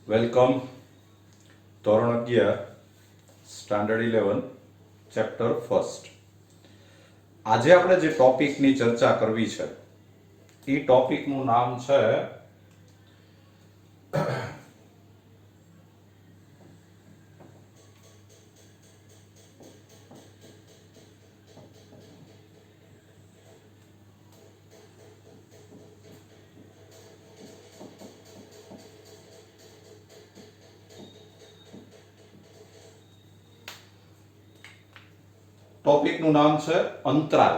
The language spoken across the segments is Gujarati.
વેલકમ. ધોરણ 11 સ્ટાન્ડર્ડ 11 ચેપ્ટર ફર્સ્ટ. આજે આપણે જે ટોપિકની ચર્ચા કરવી છે એ ટોપિકનું નામ છે અંતરાલ,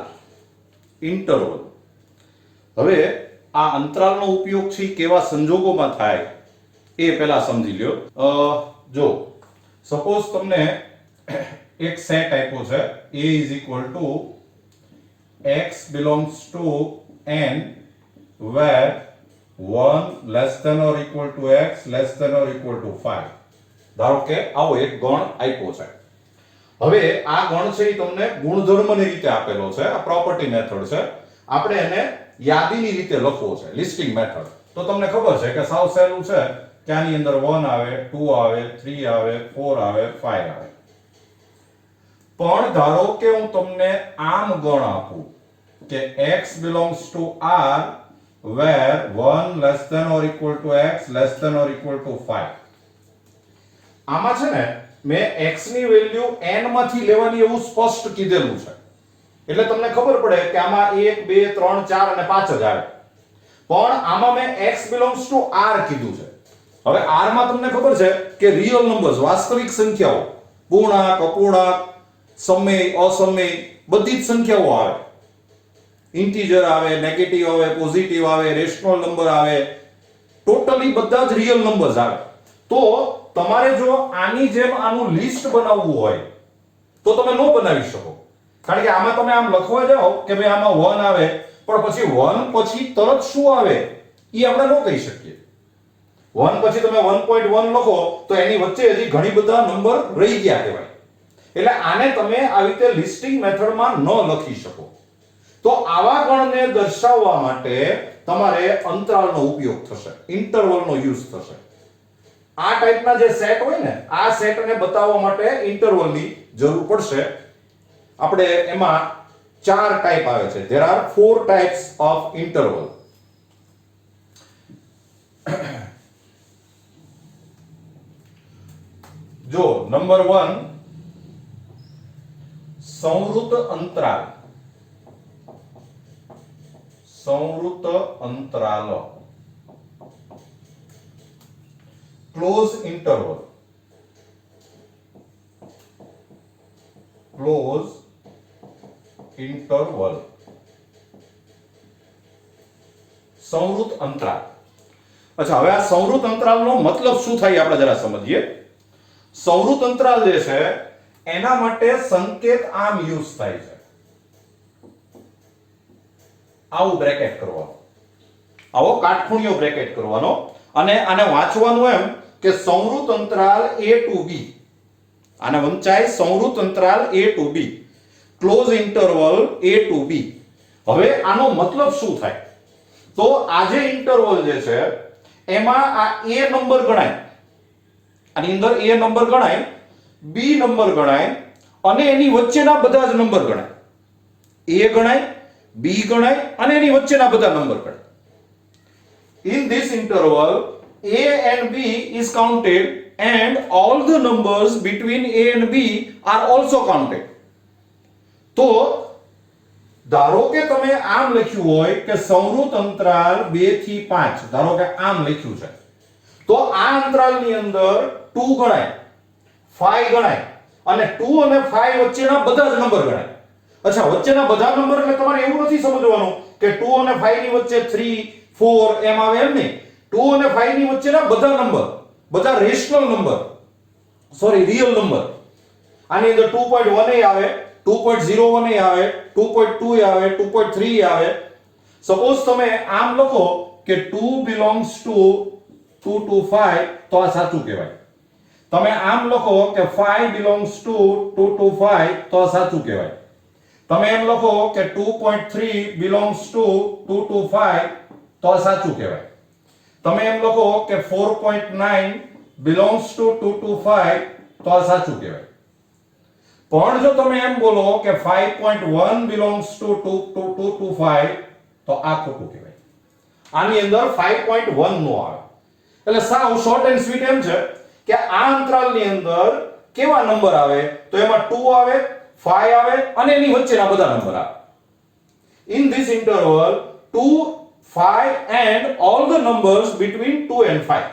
ઇન્ટરવલ. હવે આ અંતરાલનો ઉપયોગ છે કેવા સંજોગોમાં થાય એ પહેલા સમજી લ્યો. જો સપોઝ તમને એક સેટ આપ્યો છે a is equal to x belongs to n where 1 less than or equal to x less than or equal to 5. ધારો કે આવો એક ગણ આપ્યો છે. હવે આ ગણ છે એ તમને ગુણધર્મની રીતે આપેલો છે. આ પ્રોપર્ટી મેથડ છે. આપણે એને યાદીની રીતે લખવો છે, લિસ્ટિંગ મેથડ. તો તમને ખબર છે કે સાવ સહેલું છે કે આની અંદર 1 આવે, 2 આવે, 3 આવે, 4 આવે, 5 આવે. પણ ધારો કે હું તમને આમ ગણ આપું કે x belongs to r where 1 less than or equal to x less than or equal to 5. આમાં છે ને મેં x ની વેલ્યુ n માંથી લેવાની એવું સ્પષ્ટ કીધેલું છે. એટલે તમને ખબર પડે કે આમાં 1 2 3 4 અને 5 જ આવે. પણ આમાં મેં x belongs to r કીધું છે. હવે r માં તમને ખબર છે કે રિયલ નંબર્સ, વાસ્તવિક સંખ્યાઓ, પૂર્ણાંક, અપૂર્ણાંક, સમય, અસમય બધી જ સંખ્યાઓ આવે. ઇન્ટીજર આવે, નેગેટિવ આવે, પોઝિટિવ આવે, રેશનલ નંબર આવે, ટોટલી બધા જ રિયલ નંબર્સ આવે. તો તમારે જો આની જેમ આનું લિસ્ટ બનાવવું હોય તો તમે ન બનાવી શકો. કારણ કે આમાં તમે આમ લખવા જાઓ કે ભાઈ આમાં 1 આવે, પણ પછી 1 પછી તરત શું આવે એ આપણે ન કહી શકીએ. 1 પછી તમે 1.1 લખો તો એની વચ્ચે હજી ઘણી બધા નંબર રહી ગયા કહેવાય. એટલે આને તમે આવી રીતે લિસ્ટિંગ મેથડમાં ન લખી શકો. તો આવા ગણને દર્શાવવા માટે તમારે અંતરાલનો ઉપયોગ થશે, ઇન્ટરવલનો યુઝ થશે. આ ટાઈપના જે સેટ હોય ને, આ સેટને બતાવવા માટે ઇન્ટરવલની જરૂર પડશે. આપણે એમાં 4 ટાઈપ આવે છે. there are 4 types of interval. જો નંબર 1 સંવૃત અંતરાલ. સંવૃત અંતરાલ, ક્લોઝ ઇન્ટરવલ. ક્લોઝ ઇન્ટરવલ, સંવૃત અંતરાલ. અચ્છા, હવે આ સંવૃત અંતરાલનો મતલબ શું થાય આપણે જરા સમજીએ. સંવૃત અંતરાલ જે છે એના માટે સંકેત આમ યુઝ થાય છે. આવું બ્રેકેટ કરવાનું, આવો કાટખૂણિયો બ્રેકેટ કરવાનો અને આને વાંચવાનું એમ કે સંવૃત અંતરાલ a to b. આને વંચાય સંવૃત અંતરાલ a to b, close interval a to b. હવે આનો મતલબ શું થાય? તો આ જે ઇન્ટરવલ જે છે એમાં આ a નંબર ગણાય, આની અંદર a નંબર ગણાય, b નંબર ગણાય અને એની વચ્ચેના બધા જ નંબર ગણાય. a ગણાય, b ગણાય અને એની વચ્ચેના બધા નંબર ગણાય. In this interval, a and b is counted and all the numbers between a and b are also counted. તો ધારો કે તમે આમ લખ્યું હોય કે સંવૃત અંતરાલ 2 થી 5, ધારો કે આમ લખ્યું છે, તો આ અંતરાલની અંદર 2 ગણાય, 5 ગણાય અને 2 અને 5 વચ્ચેના બધા જ નંબર ગણાય. અચ્છા, વચ્ચેના બધા નંબર એટલે તમારે એવું નથી સમજવાનું કે 2 અને 5 ની વચ્ચે 3 4 એમ આવે, એમ નહીં. 2 અને 5 ની વચ્ચેના બધા નંબર, બધા rational number, sorry real number. આની અંદર 2.1 એ આવે, 2.01 એ આવે, 2.2 એ આવે, 2.3 એ આવે. સપોઝ તમે આમ લખો કે 2 belongs to 2 to 5 તો આ સાચું કહેવાય. તમે આમ લખો કે 5 belongs to 2 to 5 તો આ સાચું કહેવાય. તમે એમ લખો કે 2.3 belongs to 2 to 5 તો આ સાચું કહેવાય. તમે એમ લખો કે 4.9 belongs to 2 to 5 તો આ સાચું કહેવાય. પણ જો તમે એમ બોલો કે 5.1 belongs to 2 to 5 તો આ ખોટું કહેવાય. આની અંદર 5.1 નો આવે. એટલે સાવ શોર્ટ એન્ડ સ્વીટ એમ છે કે આ અંતરાલની અંદર કેવા નંબર આવે તો એમાં 2 આવે, 5 આવે અને એની વચ્ચેના બધા નંબર આવે. In this interval 2, 5 and all the numbers between 2 and 5.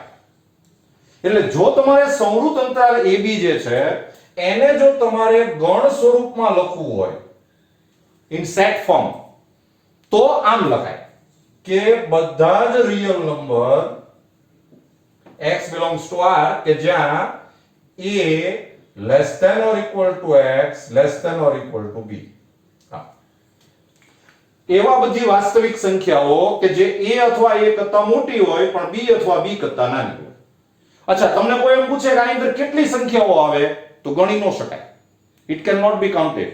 એટલે જો તમારે સંવૃત અંતરાલ AB જે છે એને જો તમારે ગણ સ્વરૂપમાં લખવું હોય in set form તો આમ લખાય કે બધા જ real number x belongs to r કે જ્યાં a less than or equal to x less than or equal to b. એવા બધી વાસ્તવિક સંખ્યાઓ કે જે a અથવા a કરતા મોટી હોય પણ b અથવા b કરતા નાની હોય. અચ્છા, તમને કોઈ એમ પૂછે કે આની અંદર કેટલી સંખ્યાઓ આવે તો ગણી ન શકાય. It can not be counted.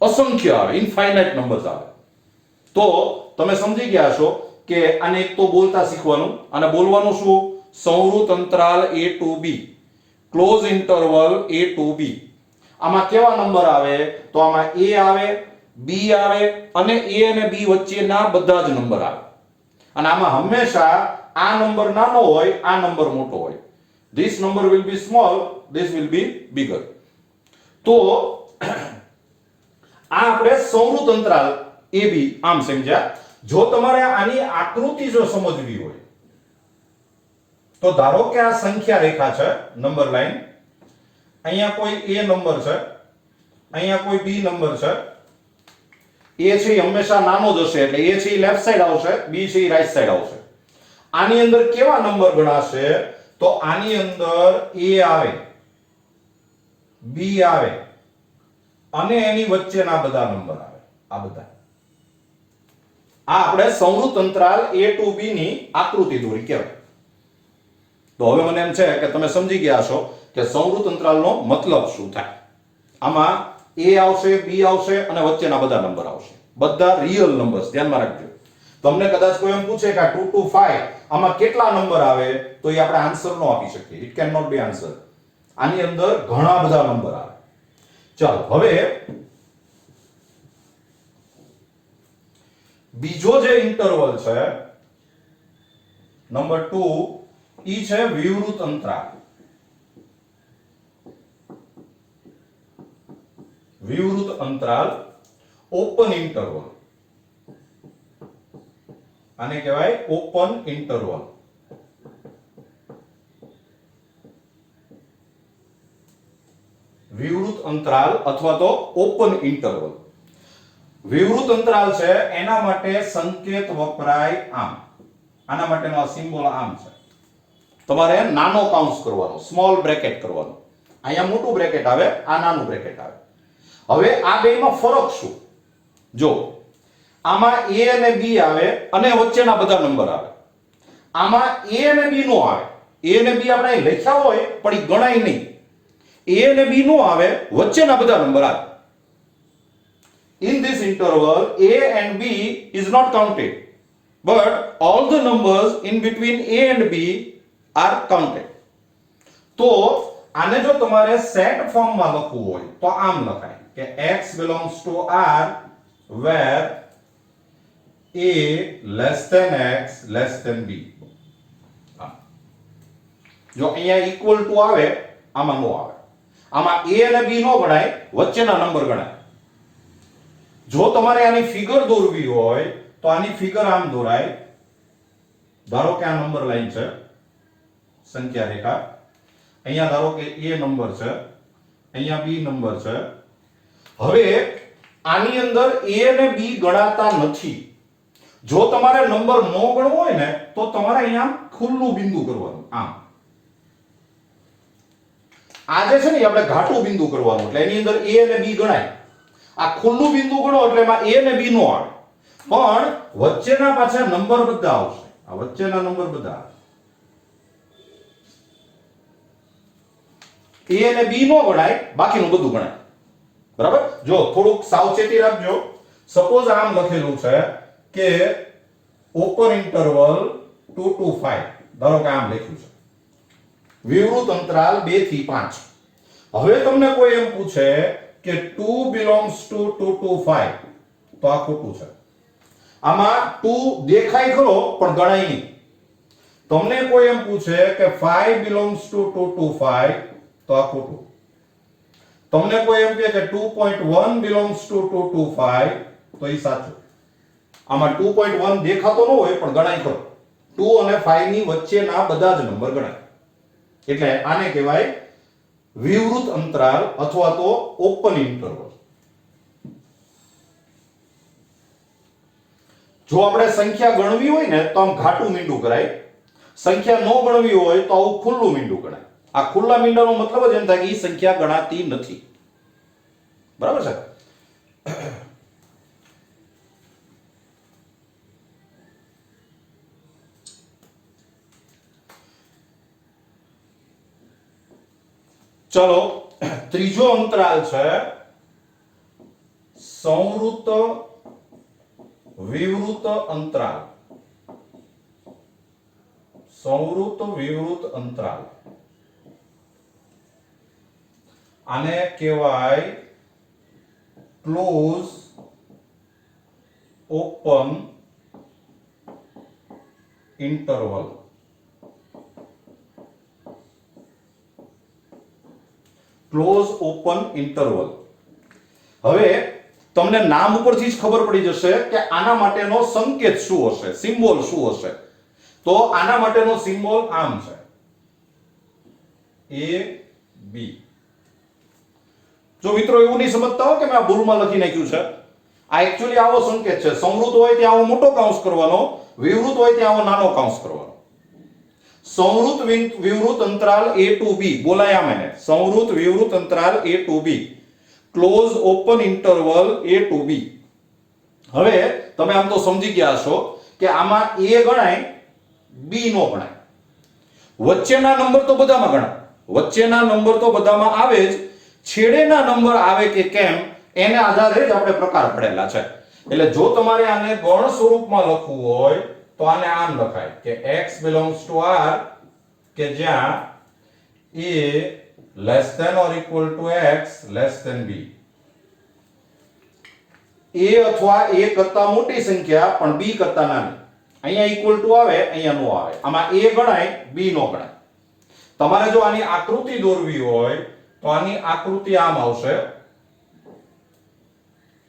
અસંખ્ય આવે, ઇનફાઇનાઇટ નંબર્સ આવે. તો તમે સમજી ગયા છો કે આને એક તો બોલતા શીખવાનું અને બોલવાનું શું? સંવૃત અંતરાલ a to b, close interval a to b. આમાં કેવા નંબર આવે તો આમાં a આવે, b આવે અને a અને b વચ્ચેના બધા જ નંબર આવે. અને આમાં હંમેશા આ નંબર નાનો હોય, આ નંબર મોટો હોય. This number will be small, this will be bigger. તો આ આપણે સંવૃત અંતરાલ AB આમ સમજ્યા. જો તમારે આની આકૃતિ જો સમજવી હોય તો ધારો કે આ સંખ્યા રેખા છે, નંબર લાઈન. અહીંયા કોઈ a નંબર છે, અહીંયા કોઈ b નંબર છે. a છે એ હંમેશા નાનો જ હશે એટલે a છે એ લેફ્ટ સાઈડ આવશે, b છે એ રાઈટ સાઈડ આવશે. આની અંદર કેવા નંબર ગણાશે તો આની અંદર a આવે, b આવે અને એની વચ્ચેના બધા નંબર આવે. આ બધા આ આપણે સંવૃત અંતરાલ a to b ની આકૃતિ દોરી કહેવાય. તો હવે મને એમ છે કે તમે સમજી ગયા છો કે સંવૃત અંતરાલનો મતલબ શું થાય. આમાં a આવશે, b આવશે અને વચ્ચેના બધા નંબર આવશે. બધા રિયલ નંબર્સ, ધ્યાનમાં રાખજો. તમને કદાચ કોઈ એમ પૂછે કે આ 2 to 5 આમાં કેટલા નંબર આવે તો એ આપણે આન્સર નો આપી શકીએ. It can not be answer. આની અંદર ઘણા બધા નંબર આવે. ચાલો હવે બીજો જે ઇન્ટરવલ છે નંબર 2 ઈ છે વિવૃત અંતરાલ. વિવૃત અંતરાલ, ઓપન ઇન્ટરવલ. આને કહેવાય ઓપન ઇન્ટરવલ. વિવૃત અંતરાલ અથવા તો ઓપન ઇન્ટરવલ. વિવૃત અંતરાલ છે એના માટે સંકેત વપરાય આમ. આના માટેનો આ સિમ્બોલ આમ છે. તમારે નાનો કાઉન્સ કરવાનો, સ્મોલ બ્રેકેટ કરવાનો. અહીંયા મોટું બ્રેકેટ આવે, આ નાનું બ્રેકેટ આવે. હવે આ બેમાં ફરક શું? જો આમાં a અને b આવે અને વચ્ચેના બધા નંબર આવે. આમાં a અને b નો આવે. a અને b આપણે અહીં લખ્યા હોય પણ એ ગણાય નહીં. a અને b નો આવે, વચ્ચેના બધા નંબર આવે. In this interval a and b is not counted, but all the numbers in between a and b are counted. તો આને જો તમારે સેટ ફોર્મમાં લખવું હોય તો આમ લખાય કે x belongs to r where a less than x less than b. જો અહીંયા equal to આવે, આમાં નો આવે. આમાં a અને b નો ગણાય, વચ્ચેના નંબર ગણાય. જો તમારે આની ફિગર દોરવી હોય તો આની ફિગર આમ દોરાય. ધારો કે આ નંબર લાઈન છે, સંખ્યા રેખા. અહીંયા ધારો કે a નંબર છે, અહીંયા b નંબર છે. હવે આની અંદર a અને b ગણાતા નથી. જો તમારે નંબર નો ગણવો હોય ને તો તમારે અહીંયા ખુલ્લું બિંદુ કરવાનું. આમ આ જે છે ને આપણે ઘાટું બિંદુ કરવાનું એટલે એની અંદર a અને b ગણાય. આ ખુલ્લું બિંદુ ગણો એટલે એમાં a અને b નો આવે, પણ વચ્ચેના પાછા નંબર બધા આવશે. આ વચ્ચેના નંબર બધા આવે. a અને b નો ગણાય, બાકીનું બધું ગણાય. બરાબર? જો થોડુંક સાવચેતી રાખજો. સપોઝ આમ લખેલું છે કે ઓપન ઇન્ટરવલ 2 to 5. ધારો કે આમ લખ્યું છે. વિવૃત અંતરાલ 2 થી 5. હવે તમને કોઈ એમ પૂછે કે 2 belongs to 2 to 5, તો આ ખોટું છે. આમાં 2 દેખાય ખરો પણ ગણાય નહીં. તમને કોઈ એમ પૂછે કે 5 belongs to 2 to 5, તો આ ખોટું. તમને કોઈ એમ કહે કે 2.1 belongs to 2 to 5, તો એ સાચું. આમાં 2.1 દેખાતો ન હોય પણ ગણાય ખરો. 2 અને 5 ની વચ્ચેના બધા જ નંબર ગણાય. એટલે આને કહેવાય વિવૃત અંતરાલ અથવા તો ઓપન ઇન્ટરવલ. જો આપણે સંખ્યા ગણવી હોય ને તો આમ ઘાટું મીંડું કરાય. સંખ્યા ન ગણવી હોય તો આવું ખુલ્લું મીંડું ગણાય. આ ખુલ્લા મીંડાનો મતલબ જ એમ થાય કે એ સંખ્યા ગણાતી નથી. બરાબર છે? ચલો, ત્રીજો અંતરાલ છે સંવૃત વિવૃત અંતરાલ. સંવૃત વિવૃત અંતરાલ, આને કહેવાય close open interval. Close open interval. હવે તમને નામ ઉપરથી જ ખબર પડી જશે કે આના માટેનો સંકેત શું હશે, સિમ્બોલ શું હશે. તો આના માટેનો સિમ્બોલ આમ છે, A B. જો મિત્રો એવું નહીં સમજતા હો કે મેં આ ભૂલમાં લખી નાખ્યું છે. આ એક્ચ્યુઅલી આવો સંકેત છે. સંવૃત હોય ત્યાં આવો મોટો કૌંસ કરવાનો, વિવૃત હોય ત્યાં આવો નાનો કૌંસ કરવાનો. સંવૃત વિવૃત અંતરાલ A to B બોલાયા मैंने. સંવૃત વિવૃત અંતરાલ A to B, close open interval A to B. હવે તમે આમ તો સમજી ગયા છો કે આમાં A ગણાય, B નો ગણાય. વચ્ચેના નંબર તો બધામાં ગણાય. વચ્ચેના નંબર તો બધામાં આવે જ. છેડેના નંબર આવે કે કેમ એને આધારે જ આપણે પ્રકાર પડેલા છે. એટલે જો તમારે આને ગણ સ્વરૂપમાં લખવું હોય તો આને આમ લખાય કે x belongs to r, કે જ્યાં a less than or equal to x less than b. a અથવા a કરતા મોટી સંખ્યા પણ b કરતા નાની. અહીંયા ઇક્વલ ટુ આવે, અહીંયા નો આવે. આમાં a ગણાય, b નો ગણાય. તમારે જો આની આકૃતિ દોરવી હોય તો આની આકૃતિ આમ આવશે.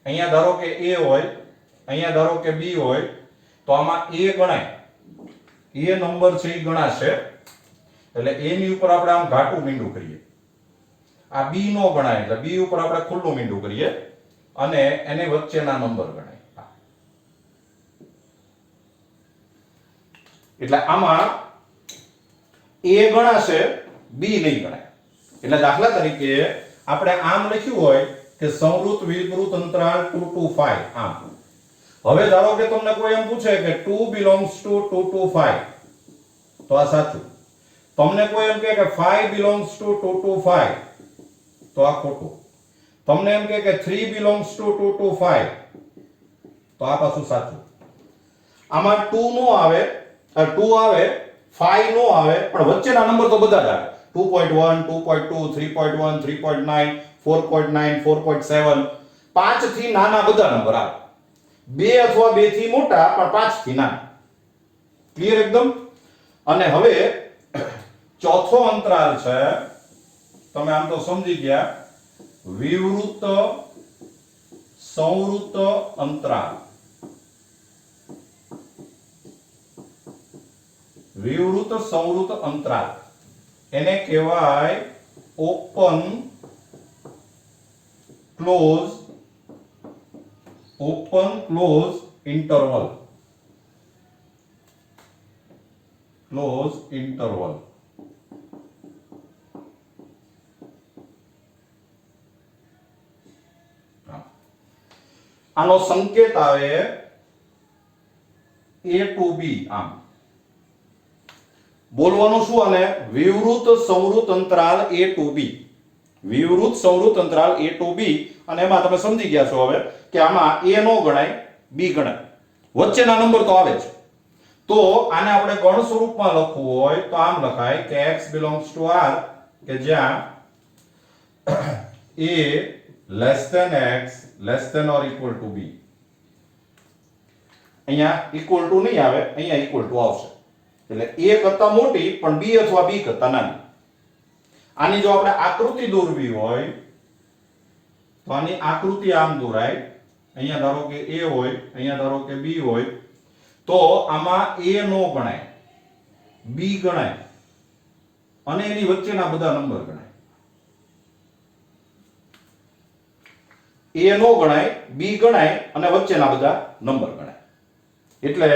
અહીંયા ધારો કે a હોય, અહીંયા ધારો કે b હોય, તો આમાં a ગણાય. a નંબર છે એ ગણાશે. એટલે a ની ઉપર આપણે આમ ઘાટું મીંડું કરીએ. આ b નો ગણાય એટલે b ઉપર આપણે ખુલ્લું મીંડું કરીએ અને એને વચ્ચેના નંબર ગણાય. એટલે આમાં a ગણાશે, b નહીં ગણાય. એટલે દાખલા તરીકે આપણે આમ લખ્યું હોય કે સંવૃત વિવૃત અંતરાલ 2 to 5 આમ. હવે ધારો કે તમને કોઈ એમ પૂછે કે 2 belongs to 2 to 5, તો આ સાચું. તમને કોઈ એમ કહે કે 5 belongs to 2 to 5, તો આ ખોટું. તમને એમ કહે કે 3 belongs to 2 to 5, તો આ પાછું સાચું. આમાં 2 નો આવે, 2 આવે, 5 નો આવે, પણ વચ્ચેના નંબર તો બધા જ આવે. 2.1, 2.2, 3.1, 3.9, 4.9, 4.7, 5 થી નાના બધા નંબર આવે. 2 અથવા 2 થી મોટા પણ 5 થી નાના. ક્લિયર એકદમ? અને હવે ચોથો અંતરાલ છે, તમે આમ તો સમજી ગયા, વિવૃત સંવૃત અંતરાલ. વિવૃત સંવૃત અંતરાલ એને કહેવાય open close interval. Close interval. આનો સંકેત આવે A to B આમ. બોલવાનું શું? આને વિવૃત સંવૃત અંતરાલ A to B. વિવૃત સંવૃત અંતરાલ A to B. અને એમાં તમે સમજી ગયા છો હવે કે આમાં A નો ગણાય, B ગણાય. વચ્ચેના નંબર તો આવે જ. તો આને આપણે ગણ સ્વરૂપમાં લખવું હોય તો આમ લખાય કે x belongs to r કે જ્યાં a less than x less than or equal to b. અહીંયા equal to નહીં આવે, અહીંયા equal to આવશે. એટલે a કરતા મોટી પણ b અથવા b કરતા નાની. આની જો આપણે આકૃતિ દોરવી હોય તો આની આકૃતિ આમ દોરાય. અહીંયા ધારો કે a હોય, અહીંયા ધારો કે b હોય, તો આમાં a નો ગણાય, b ગણાય અને એની વચ્ચેના બધા નંબર ગણાય. a નો ગણાય, b ગણાય અને વચ્ચેના બધા નંબર ગણાય. એટલે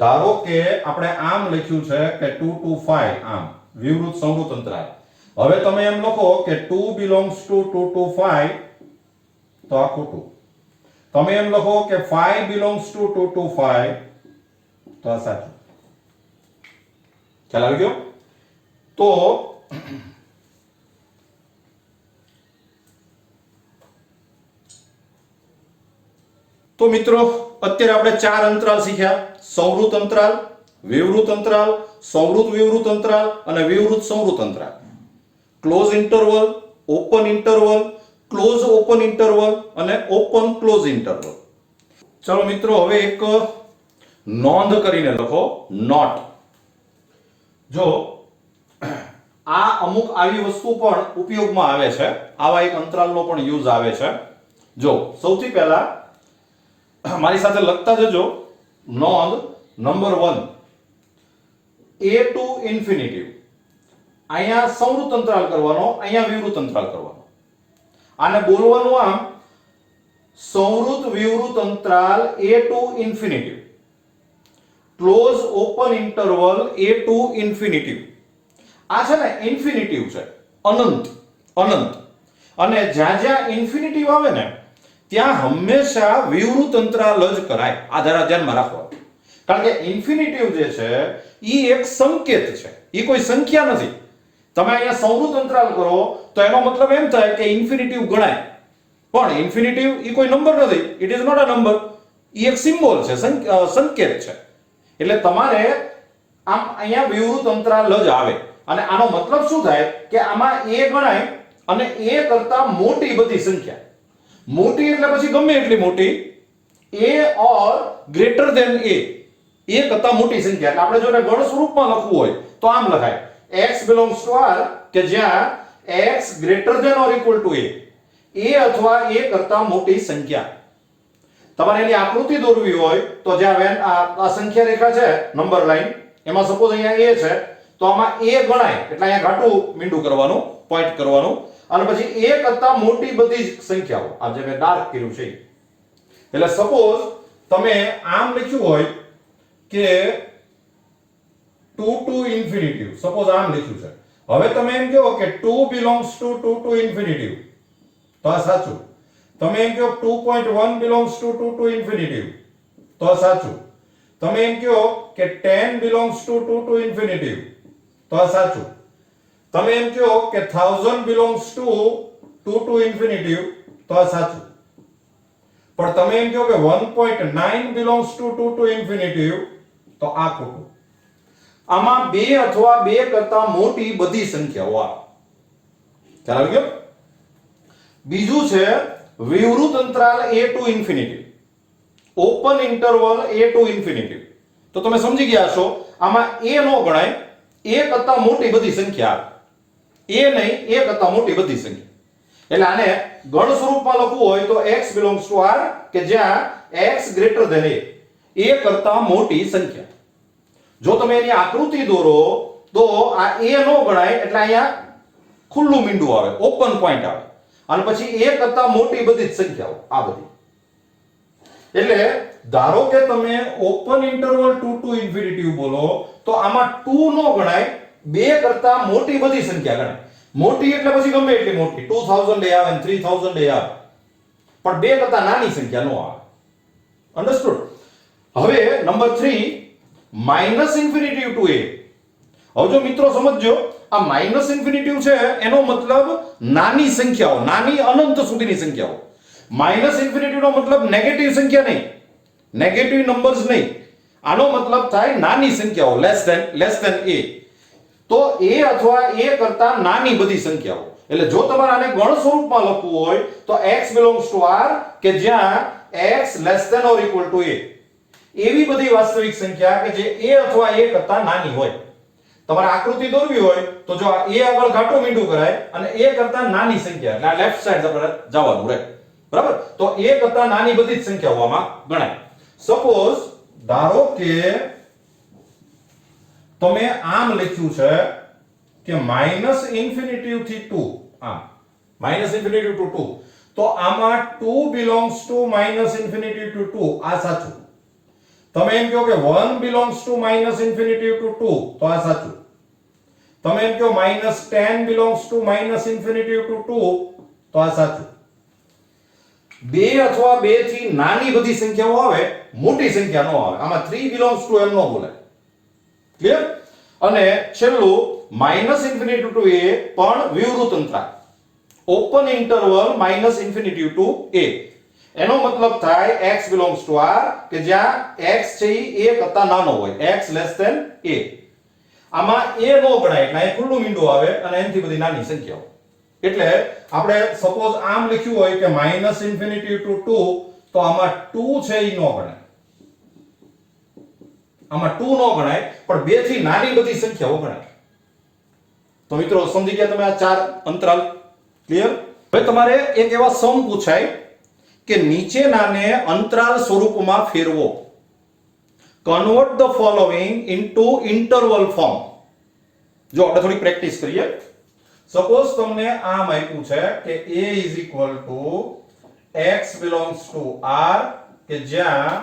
ધારો કે આપણે આમ લખ્યું છે કે 2 to 5 આમ વિવૃત સંવૃત અંતરાલ. હવે તમે એમ લખો કે 2 belongs to 2 to 5 તો આ ખોટું. તમે એમ લખો કે 5 belongs to 2 to 5 તો આ સાચું. ખ્યાલ આવી ગયો? તો મિત્રો અત્યારે આપણે ચાર અંતરાલ શીખ્યા: સંવૃત અંતરાલ, વિવૃત અંતરાલ, સંવૃત વિવૃત અંતરાલ અને વિવૃત સંવૃત અંતરાલ. Close interval, open interval, close open interval અને ઓપન ક્લોઝ ઇન્ટરવલ. ચલો મિત્રો હવે એક નોંધ કરીને લખો, નોટ. જો આ અમુક આવી વસ્તુ પણ ઉપયોગમાં આવે છે, આવા એક અંતરાલનો પણ યુઝ આવે છે. જો સૌથી પહેલા મારી સાથે લખતા જજો. નોંધ નંબર 1, a to infinitive. અહીંયા સંવૃત અંતરાલ કરવાનો, અહીંયા વિવૃત અંતરાલ કરવાનો. આને બોલવાનું આમ સંવૃત વિવૃત અંતરાલ a to infinitive, close open interval a to infinitive. આ છે ને ઇન્ફિનિટિવ છે, અનંત, અનંત. અને જ્યાં જ્યાં ઇન્ફિનિટિવ આવે ને ત્યાં હંમેશા વિવૃત અંતરાલ જ કરાય. આ જરા ધ્યાનમાં રાખો, કારણ કે ઇન્ફિનિટિવ જે છે એ એક સંકેત છે, એ કોઈ સંખ્યા નથી. તમે અહીંયા સંવૃત અંતરાલ કરો તો એનો મતલબ એમ થાય કે ઇન્ફિનિટિવ ગણાય, પણ ઇન્ફિનિટિવ એ કોઈ નંબર નથી. It is not a number, એ એક સિમ્બોલ છે, સંકેત છે. એટલે તમારે આમ અહીંયા વિવૃત અંતરાલ જ આવે. અને આનો મતલબ શું થાય કે આમાં a ગણાય અને a કરતા મોટી બધી સંખ્યા. મોટી એટલે પછી ગમે એટલી મોટી, a or greater than a, a કરતા મોટી સંખ્યા. એટલે આપણે જો એને ગણ સ્વરૂપમાં લખવું હોય તો આમ લખાય x belongs to r કે જ્યાં x greater than or equal to a, a અથવા a કરતા મોટી સંખ્યા. તમારે એની આકૃતિ દોરવી હોય તો જ્યાં આ સંખ્યા રેખા છે, નંબર લાઈન, એમાં સપોઝ અહીંયા a છે તો આમાં a ગણાય એટલે અહીંયા ઘાટું મીંડું કરવાનું, પોઈન્ટ કરવાનું. અને પછી a કરતા મોટી બધી સંખ્યાઓ, આ જે મેં ડાર્ક કર્યું છે. એટલે સપોઝ તમે આમ લખ્યું હોય કે 2 to infinitive, સપોઝ આમ લખ્યું છે. હવે તમે એમ કહો કે 2 belongs to 2 to infinitive તો આ સાચું. તમે એમ કહો 2.1 belongs to 2 to infinitive તો આ સાચું. તમે એમ કહો કે 10 belongs to 2 to infinitive તો આ સાચું. તમે એમ કહો કે 1000 belongs to 2 to infinitive તો આ સાચું. પણ તમે એમ કહો કે 1.9 belongs to 2 to infinitive તો આ ખોટું. આમાં 2 અથવા 2 કરતા મોટી બધી સંખ્યાઓ આવે. ખ્યાલ આવી ગયો? બીજું છે વિવૃત અંતરાલ a to infinitive, open interval a to infinitive. તો તમે સમજી ગયા છો આમાં a નો ગણાય, a કરતા મોટી બધી સંખ્યા આવે. a નહીં, a કરતા મોટી બધી સંખ્યા. એટલે આને ગણ સ્વરૂપમાં લખવું હોય તો x belongs to r કે જ્યાં x greater than a, a કરતા મોટી સંખ્યા. જો તમે એની આકૃતિ દોરો તો આ a નો ગણાય એટલે અહીંયા ખુલ્લું મીંડું આવે, ઓપન પોઈન્ટ આવે. અને પછી a કરતા મોટી બધી જ સંખ્યાઓ આ બધી. એટલે ધારો કે તમે ઓપન ઇન્ટરવલ 2 to infinitive બોલો તો આમાં 2 નો ગણાય, 2 કરતા મોટી બધી સંખ્યા ગણાય. મોટી એટલે પછી ગમે એટલી મોટી, 2000 એ આવે ને 3000 એ આવે, પણ 2 કરતા નાની સંખ્યા નો આવે. અન્ડરસ્ટુડ? હવે number 3, minus infinitive to a. હવે જો મિત્રો સમજજો, આ માઇનસ ઇન્ફિનિટિવ છે એનો મતલબ નાની સંખ્યાઓ, નાની અનંત સુધીની સંખ્યાઓ. માઇનસ ઇન્ફિનિટિવ નો મતલબ નેગેટિવ સંખ્યા નહીં, નેગેટિવ નંબર્સ નહીં. આનો મતલબ થાય નાની સંખ્યાઓ લેસ ધેન a. તો a અથવા a કરતા નાની બધી સંખ્યાઓ. એટલે જો તમારે આને ગણ સ્વરૂપમાં લખવું હોય તો x belongs to r કે જ્યાં x less than or equal to a. એવી બધી વાસ્તવિક સંખ્યા કે જે a અથવા a કરતા નાની હોય. તમારે આકૃતિ દોરવી હોય તો જો આ a આગળ ઘાટું મીંડું કરાય અને a કરતા નાની સંખ્યા એટલે આ લેફ્ટ સાઈડ આપણે જવાનું રહે. બરાબર? તો a કરતા નાની બધી જ સંખ્યાઓ આમાં ગણાય. સપોઝ ધારો કે તમે આમ લખ્યું છે કે -∞ થી 2 આમ -∞ to 2 તો આમાં 2 belongs to -∞ to 2 આ સાચું. તમે એમ કહો કે 1 belongs to -∞ to 2 તો આ સાચું. તમે એમ કહો -10 belongs to -∞ to 2 તો આ સાચું. 2 અથવા 2 થી નાની બધી સંખ્યાઓ આવે, મોટી સંખ્યા નો આવે. આમાં 3 belongs to એમ નો બોલાય. ક્લિયર? અને છેલ્લું -∞ to a પણ વિવૃત અંતરાલ. Open interval -∞ to a. એનો મતલબ થાય x belongs to r કે જ્યાં x છે એ a કરતા નાનો હોય, x less than a. આમાં a નો ગણાય એટલે અહીં ખુલ્લું મીંડું આવે અને એનાથી બધી નાની સંખ્યાઓ. એટલે આપણે સપોઝ આમ લખ્યું હોય કે -∞ to 2 તો આમાં 2 છે એ નો ગણાય. આમાં 2 નો ગણાય પણ 2 થી નાની બધી સંખ્યાઓ ગણાય. તો મિત્રો સમજી ગયા તમે આ ચાર અંતરાલ? ક્લિયર? હવે તમારે એક એવા સમ પૂછાય કે નીચેનાને અંતરાલ સ્વરૂપમાં ફેરવો. Convert the following into interval form. જો આપણે થોડી પ્રેક્ટિસ કરીએ. સપોઝ તમને આમ આપ્યું છે કે a x belongs to r કે જ્યાં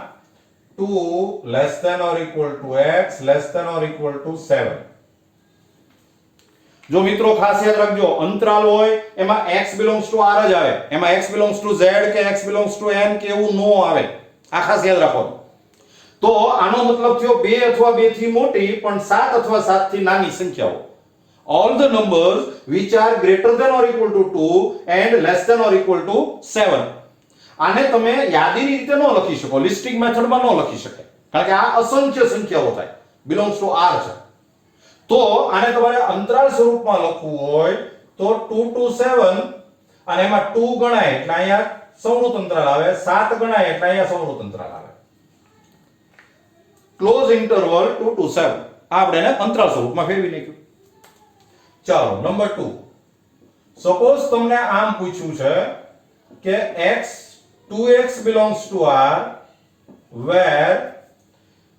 2 less than or equal to x less than or equal to 7. જો મિત્રો ખાસ યાદ રાખજો, અંતરાલ હોય એમાં x belongs to r જ આવે. એમાં x belongs to z કે x belongs to n કે એવું નો આવે. આ ખાસ યાદ રાખો. તો આનો મતલબ થયો 2 અથવા 2 થી મોટી પણ 7 અથવા 7 થી નાની સંખ્યાઓ. all the numbers which are greater than or equal to 2 and less than or equal to 7. આને તમે યાદીની રીતે ન લખી શકો, લિસ્ટિંગ મેથડમાં ન લખી શકે, કારણ કે આ અસંખ્ય સંખ્યાઓ થાય. belongs to r છે. તો આને તમારે અંતરાલ સ્વરૂપમાં લખવું હોય તો 2 to 7 અને એમાં 2 ગણાય એટલે અહીંયા સંવૃત અંતરાલ આવે, 7 ગણાય એટલે અહીંયા સંવૃત અંતરાલ આવે. ક્લોઝ ઇન્ટરવલ 2 to 7 આપણે એને અંતરાલ સ્વરૂપમાં ફેરવી નાખ્યું. ચાલો નંબર 2. સપોઝ તમને આમ પૂછ્યું છે કે 2x belongs to r where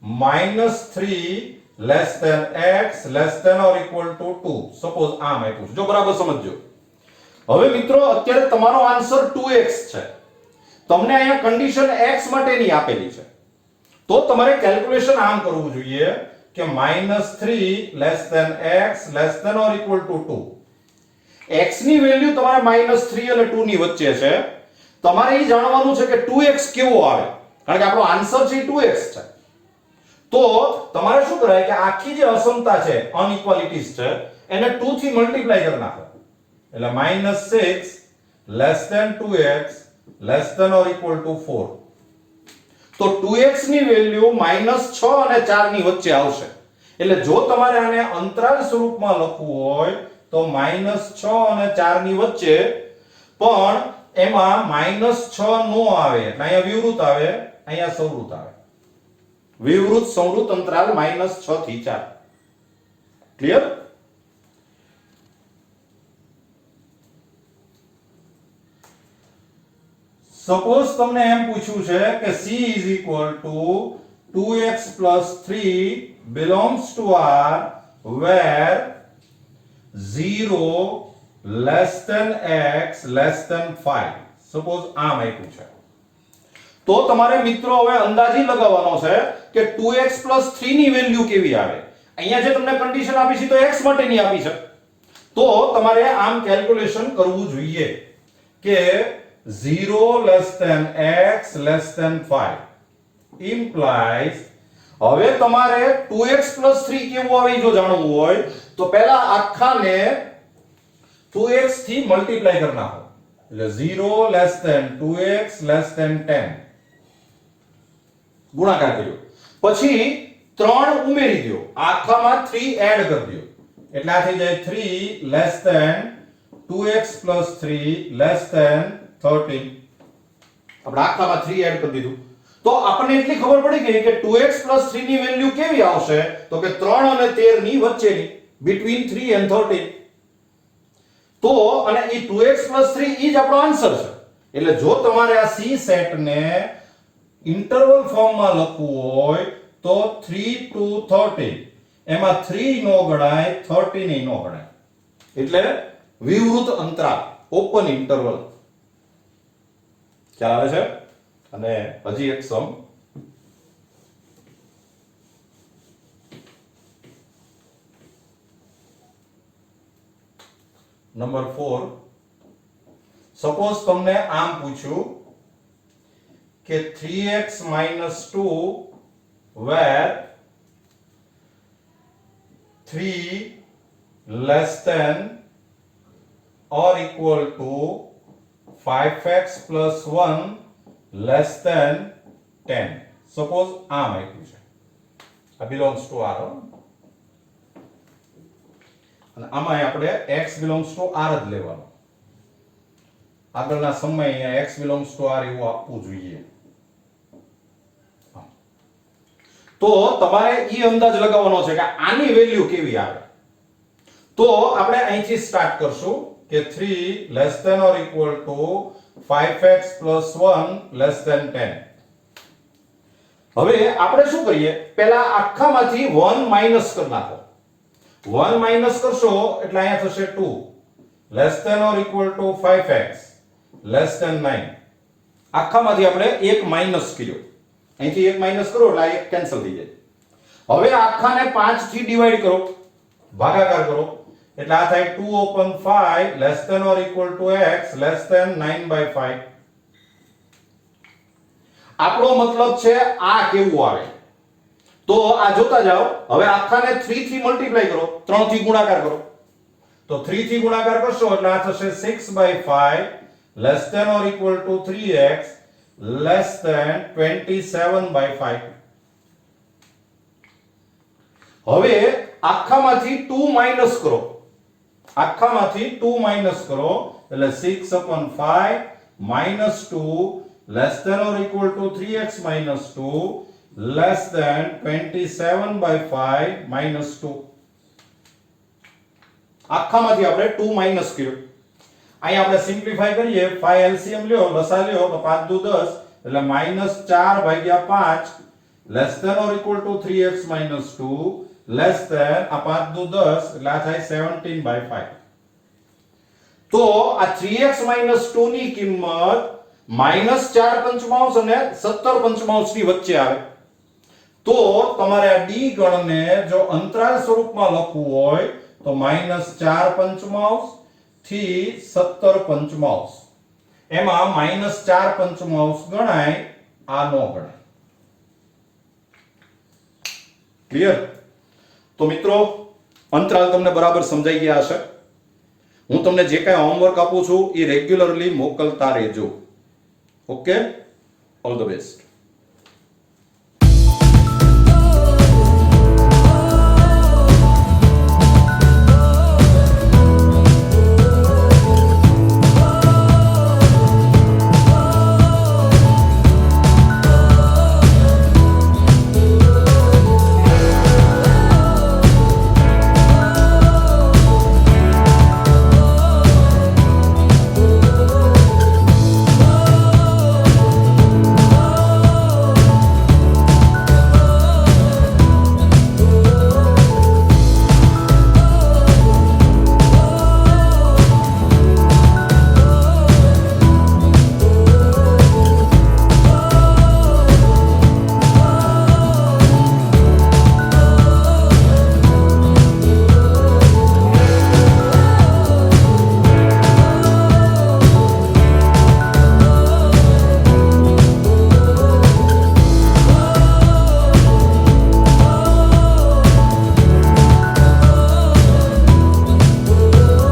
-3 less than x less than or equal to 2. Suppose આમ આપ્યું છે. જો બરાબર સમજજો. હવે મિત્રો અત્યારે તમારો આન્સર 2x છે. તમને અહીંયા કન્ડિશન x માટેની આપેલી છે. તો તમારે કેલ્ક્યુલેશન આમ કરવું જોઈએ કે -3 less than x less than or equal to 2. x ની વેલ્યુ તમારે -3 અને 2 ની વચ્ચે છે. તમારે એ જાણવાનું છે કે 2x કેવો આવે, કારણ કે આપણો આન્સર છે 2x છે. તો તમારે શું કરાય કે આખી જે અસમતા છે, અનઇક્વાલિટીઝ છે, એને 2 થી મલ્ટીપ્લાય કરી નાખો. એટલે -6 less than 2x less than or equal to 4. તો 2x ની વેલ્યુ -6 અને 4 ની વચ્ચે આવશે. એટલે જો તમારે આને અંતરાલ સ્વરૂપમાં લખવું હોય તો -6 અને 4 ની વચ્ચે, પણ એમાં -6 નો આવે એટલે અહીંયા વિવૃત આવે, અહીંયા સંવૃત આવે. વિવૃત સંવૃત અંતરાલ -6 થી 4. ક્લિયર? સપોઝ તમને એમ પૂછ્યું છે કે c is equal to 2x plus 3 belongs to r where 0 less than x less than 5. Suppose આમ આપ્યું છે. તો તમારે મિત્રો હવે અંદાજી લગાવવાનો છે કે 2x plus 3 ની વેલ્યુ કેવી આવે. અહીંયા જે તમને કન્ડિશન આપી છે તો x માટેની આપી છે. તો તમારે આમ કેલ્ક્યુલેશન કરવું જોઈએ કે 0 less than x less than 5 implies, હવે તમારે 2x plus 3 કેવું આવે જો જાણવું હોય તો પહેલા આખાને 2x થી મલ્ટીપ્લાય કરી નાખો. એટલે 0 less than 2x less than 10 ગુણાકાર કર્યો પછી 3 ઉમેરી દો, આખામાં 3 એડ કરી દો, એટલે આ થઈ જાય 3 less than 2x plus 3 less than 13. આપણે આખામાં 3 એડ કરી દીધું તો આપણને એટલી ખબર પડી ગઈ કે 2x plus 3 ની વેલ્યુ કેવી આવશે તો કે 3 અને 13 ની વચ્ચેની, between 3 and 13. તો અને એ 2x plus 3 ઈ જ આપણો આન્સર છે. એટલે જો તમારે આ C સેટ ને ઇન્ટરવલ ફોર્મમાં લખવું હોય તો 3 to 13, એમાં 3 નો ગણાય, 13 નો ગણાય, એટલે વિવૃત અંતરાલ, ઓપન ઇન્ટરવલ. ખ્યાલ આવે છે? અને હજી એક સમ નંબર 4. સપોઝ તમને આમ પૂછ્યું કે 3x minus 2 where 3 less than or equal to 5x plus 1 less than 10. Suppose આમ આપ્યું છે, આ belongs to R, અને આમાં આપણે x belongs to R જ લેવાનો. આગળના સમય અહીંયા x belongs to R એવું આપવું જોઈએ. તો તમારે ઈ અંદાજ લગાવવાનો છે કે આની વેલ્યુ કેવી આવે. તો આપણે અહીંથી સ્ટાર્ટ કરશું કે 3 less than or equal to 5x plus 1 less than 10. હવે આપણે શું કરીએ, પહેલા આખામાંથી 1 માઈનસ કરી નાખો. 1 માઈનસ કરશો એટલે અહીંયા થશે 2 less than or equal to 5x less than 9. આખામાંથી આપણે 1 માઈનસ કર્યો, અહીંથી 1 માઈનસ કરો એટલે આ 1 કેન્સલ થઈ જાય. હવે આખાને 5 થી ડિવાઈડ કરો, ભાગાકાર કરો, એટલે આ થાય 2 upon 5 less than or equal to x less than 9 by 5. આપણો મતલબ છે આ કેવું આવે. તો આ જોતા જાઓ. હવે આખાને 3 થી મલ્ટીપ્લાય કરો, 3 થી ગુણાકાર કરો, તો 3 થી ગુણાકાર કરશો એટલે આ થશે 6 by 5 less than or equal to 3x less than 27 by 5. હવે આખામાંથી 2 માઈનસ કરો, આખામાંથી 2 માઈનસ કરો એટલે 6 upon 5 minus 2 less than or equal to 3x minus 2 less than 27 by 5 minus 2. આખામાંથી આપણે 2 માઈનસ કર્યો. અહીં આપણે સિમ્પ્લિફાય કરીએ, 5 એલસીએમ લ્યો, લસા લ્યો તો 5 દુ 10 એટલે -4 ભાગ્યા 5 less than or equal to 3x minus 2 less than આ 5 દુ 10 એટલે આ થાય 17 by 5. તો આ 3x minus 2 ની કિંમત -4 પંચમાંશ અને 17 પંચમાંશ ની વચ્ચે આવે. તો તમારે આ ડી ગણને જો અંતરાલ સ્વરૂપમાં લખવું હોય તો -4 પંચમાંશ થી 17 પંચમાંશ, એમાં -4 પંચમાંશ ગણાય, આ નો ગણાય. ક્લિયર? તો મિત્રો અંતરાલ તમને બરાબર સમજાઈ ગયા હશે. હું તમને જે કાંઈ હોમવર્ક આપું છું એ રેગ્યુલરલી મોકલતા રહેજો. Okay, all the best.